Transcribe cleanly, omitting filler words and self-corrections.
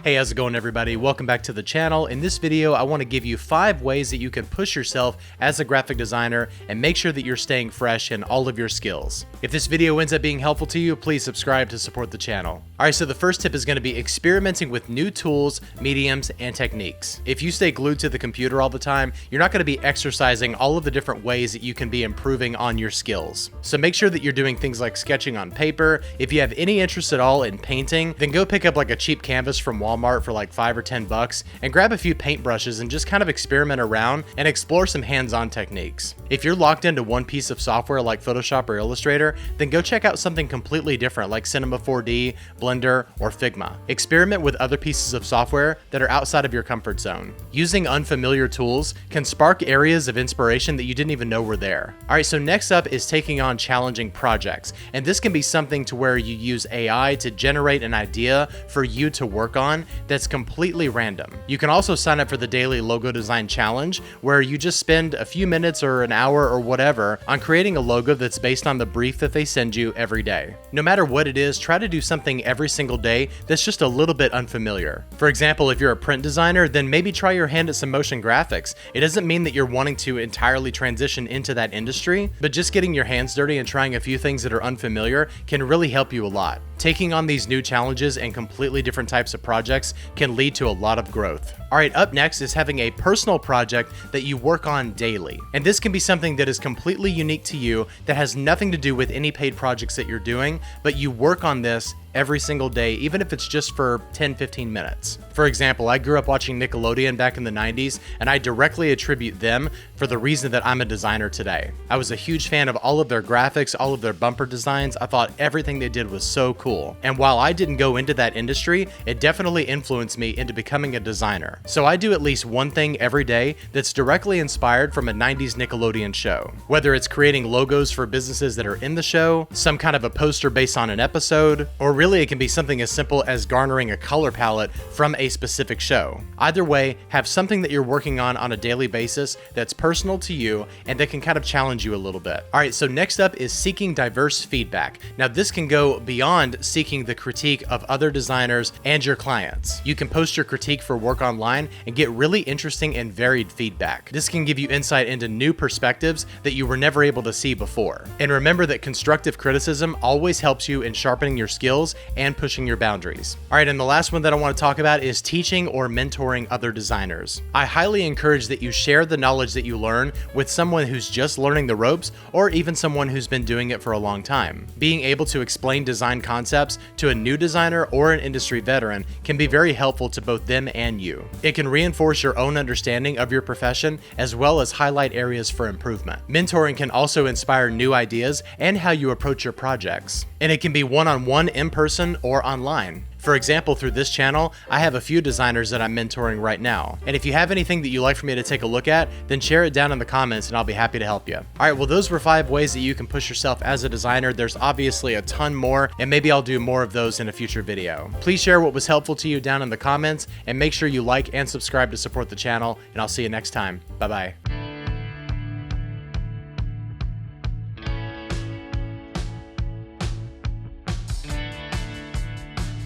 Hey, how's it going, everybody? Welcome back to the channel. In this video, I want to give you 5 ways that you can push yourself as a graphic designer and make sure that you're staying fresh in all of your skills. If this video ends up being helpful to you, please subscribe to support the channel. Alright, so the first tip is going to be experimenting with new tools, mediums, and techniques. If you stay glued to the computer all the time, you're not going to be exercising all of the different ways that you can be improving on your skills. So make sure that you're doing things like sketching on paper. If you have any interest at all in painting, then go pick up like a cheap canvas from Walmart for like $5 or $10 and grab a few paintbrushes and just kind of experiment around and explore some hands-on techniques. If you're locked into one piece of software like Photoshop or Illustrator, then go check out something completely different like Cinema 4D, Blender, or Figma. Experiment with other pieces of software that are outside of your comfort zone. Using unfamiliar tools can spark areas of inspiration that you didn't even know were there. Alright, so next up is taking on challenging projects. And this can be something to where you use AI to generate an idea for you to work on that's completely random. You can also sign up for the daily logo design challenge, where you just spend a few minutes or an hour or whatever on creating a logo that's based on the brief that they send you every day. No matter what it is, try to do something every single day that's just a little bit unfamiliar. For example, if you're a print designer, then maybe try your hand at some motion graphics. It doesn't mean that you're wanting to entirely transition into that industry, but just getting your hands dirty and trying a few things that are unfamiliar can really help you a lot. Taking on these new challenges and completely different types of projects can lead to a lot of growth. Alright, up next is having a personal project that you work on daily. And this can be something that is completely unique to you that has nothing to do with any paid projects that you're doing, but you work on this every single day, even if it's just for 10-15 minutes. For example, I grew up watching Nickelodeon back in the 90s, and I directly attribute them for the reason that I'm a designer today. I was a huge fan of all of their graphics, all of their bumper designs. I thought everything they did was so cool. And while I didn't go into that industry, it definitely influenced me into becoming a designer. So I do at least one thing every day that's directly inspired from a 90s Nickelodeon show. Whether it's creating logos for businesses that are in the show, some kind of a poster based on an episode, or really it can be something as simple as garnering a color palette from a specific show. Either way, have something that you're working on a daily basis that's personal to you and that can kind of challenge you a little bit. Alright, so next up is seeking diverse feedback. Now this can go beyond seeking the critique of other designers and your clients. You can post your critique for work online and get really interesting and varied feedback. This can give you insight into new perspectives that you were never able to see before. And remember that constructive criticism always helps you in sharpening your skills and pushing your boundaries. Alright, and the last one that I want to talk about is teaching or mentoring other designers. I highly encourage that you share the knowledge that you learn with someone who's just learning the ropes, or even someone who's been doing it for a long time. Being able to explain design concepts to a new designer or an industry veteran can be very helpful to both them and you. It can reinforce your own understanding of your profession as well as highlight areas for improvement. Mentoring can also inspire new ideas and how you approach your projects. And it can be one-on-one, in-person, or online. For example, through this channel, I have a few designers that I'm mentoring right now. And if you have anything that you'd like for me to take a look at, then share it down in the comments and I'll be happy to help you. Alright, well those were 5 ways that you can push yourself as a designer. There's obviously a ton more, and maybe I'll do more of those in a future video. Please share what was helpful to you down in the comments, and make sure you like and subscribe to support the channel, and I'll see you next time. Bye-bye.